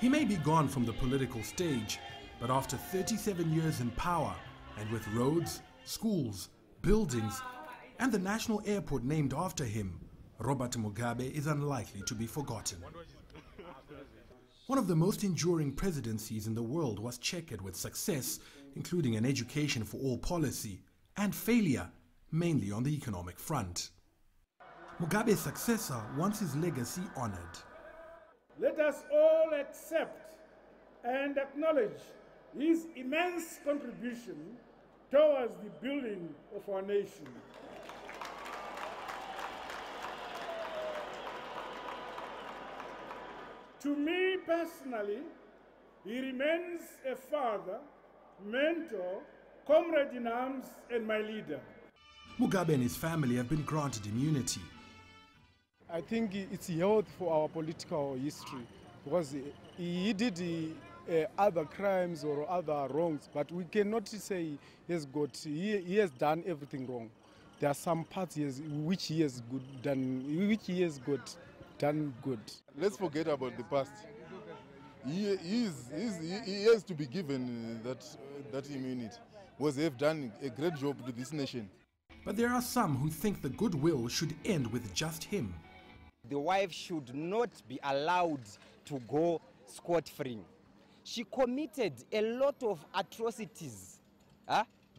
He may be gone from the political stage, but after 37 years in power, and with roads, schools, buildings, and the national airport named after him, Robert Mugabe is unlikely to be forgotten. One of the most enduring presidencies in the world was checkered with success, including an education for all policy, and failure, mainly on the economic front. Mugabe's successor wants his legacy honored. Let us all accept and acknowledge his immense contribution towards the building of our nation. To me personally, he remains a father, mentor, comrade in arms, and my leader. Mugabe and his family have been granted immunity. I think it's healthy for our political history because he did other crimes or other wrongs, but we cannot say he has done everything wrong. There are some parts which he has done good. Let's forget about the past. He has to be given that immunity because they have done a great job to this nation. But there are some who think the goodwill should end with just him. The wife should not be allowed to go scot-free. She committed a lot of atrocities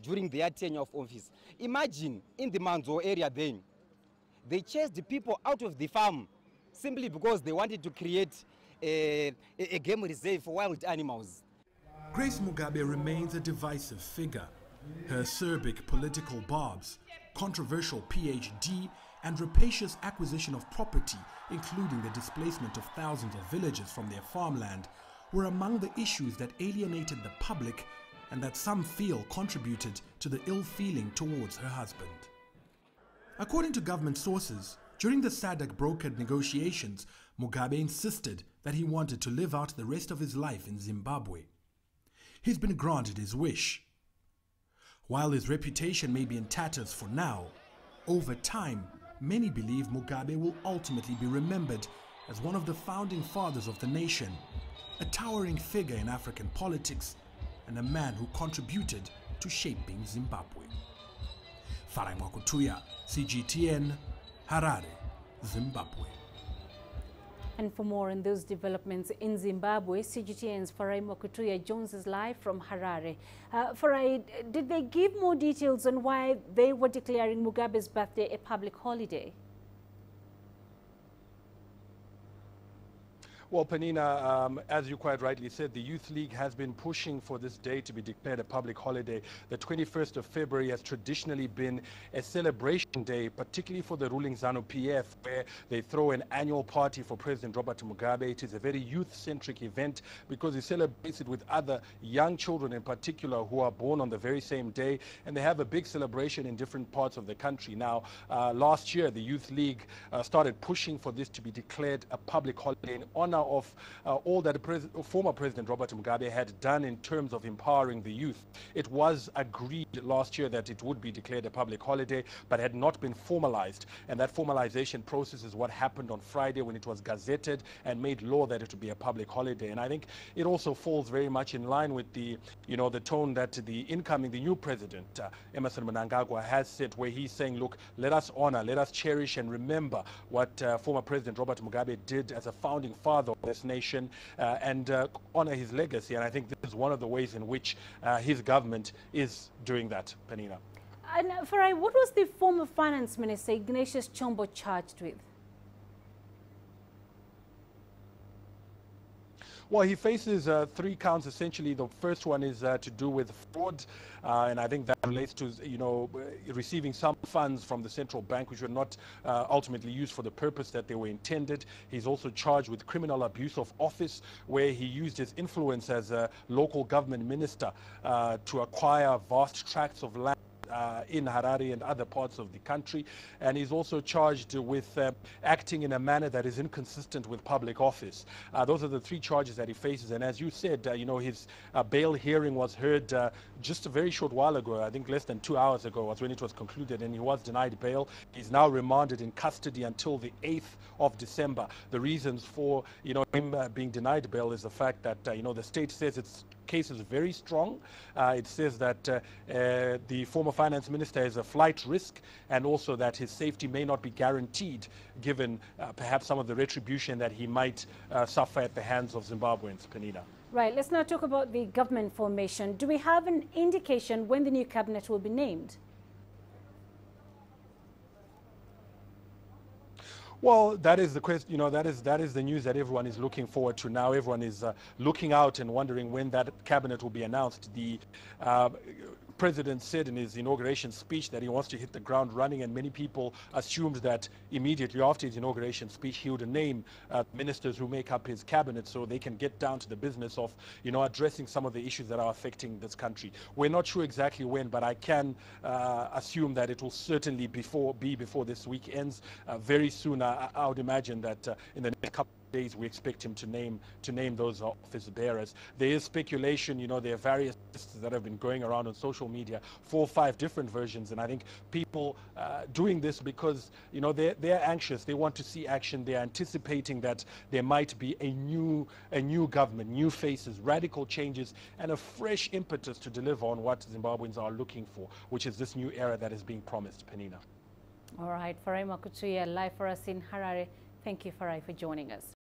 during their tenure of office. Imagine in the Manzo area then, they chased the people out of the farm simply because they wanted to create a game reserve for wild animals. Grace Mugabe remains a divisive figure. Her acerbic political barbs, controversial PhD, and rapacious acquisition of property, including the displacement of thousands of villagers from their farmland, were among the issues that alienated the public and that some feel contributed to the ill feeling towards her husband. According to government sources, during the SADC brokered negotiations, Mugabe insisted that he wanted to live out the rest of his life in Zimbabwe. He's been granted his wish. While his reputation may be in tatters for now, over time, many believe Mugabe will ultimately be remembered as one of the founding fathers of the nation, a towering figure in African politics, and a man who contributed to shaping Zimbabwe. Farai Mwakutuya, CGTN, Harare, Zimbabwe. And for more on those developments in Zimbabwe, CGTN's Farai Mwakutuya joins us live from Harare. Farai, did they give more details on why they were declaring Mugabe's birthday a public holiday? Well, Penina, as you quite rightly said, the Youth League has been pushing for this day to be declared a public holiday. The 21st of February has traditionally been a celebration day, particularly for the ruling ZANU-PF, where they throw an annual party for President Robert Mugabe. It is a very youth-centric event because it celebrates it with other young children in particular who are born on the very same day, and they have a big celebration in different parts of the country. Now, last year, the Youth League started pushing for this to be declared a public holiday in honor of all that former President Robert Mugabe had done in terms of empowering the youth. It was agreed last year that it would be declared a public holiday, but had not been formalized. And that formalization process is what happened on Friday when it was gazetted and made law that it would be a public holiday. And I think it also falls very much in line with the tone that the new president, Emmerson Mnangagwa, has set, where he's saying, look, let us honor, let us cherish and remember what former President Robert Mugabe did as a founding father of this nation, and honor his legacy. And I think this is one of the ways in which his government is doing that, Penina. And Farai, what was the former finance minister Ignatius Chombo charged with? Well, he faces 3 counts, essentially. The first one is to do with fraud, and I think that relates to, receiving some funds from the central bank which were not ultimately used for the purpose that they were intended. He's also charged with criminal abuse of office, where he used his influence as a local government minister to acquire vast tracts of land in Harare and other parts of the country. And he's also charged with acting in a manner that is inconsistent with public office. Those are the 3 charges that he faces. And as you said, his bail hearing was heard just a very short while ago. I think less than 2 hours ago was when it was concluded, and he was denied bail. He's now remanded in custody until the 8th of December. The reasons for him being denied bail is the fact that the state says its case is very strong. It says that the former finance minister is a flight risk, and also that his safety may not be guaranteed given perhaps some of the retribution that he might suffer at the hands of Zimbabweans. Penina. Right, let's now talk about the government formation. Do we have an indication when the new cabinet will be named? Well, that is the question. That is the news that everyone is looking forward to now. Everyone is looking out and wondering when that cabinet will be announced. The president said in his inauguration speech that he wants to hit the ground running, and many people assumed that immediately after his inauguration speech he would name ministers who make up his cabinet so they can get down to the business of addressing some of the issues that are affecting this country. We're not sure exactly when, but I can assume that it will certainly be before this week ends. Very soon, I would imagine that in the next couple days we expect him to name those office bearers. There is speculation, there are various lists that have been going around on social media, 4 or 5 different versions, and I think people doing this because they're anxious, they want to see action, they're anticipating that there might be a new government, new faces, radical changes, and a fresh impetus to deliver on what Zimbabweans are looking for, which is this new era that is being promised. Penina. All right, Farai Mwakutuya live for us in Harare. Thank you, Farai, for joining us.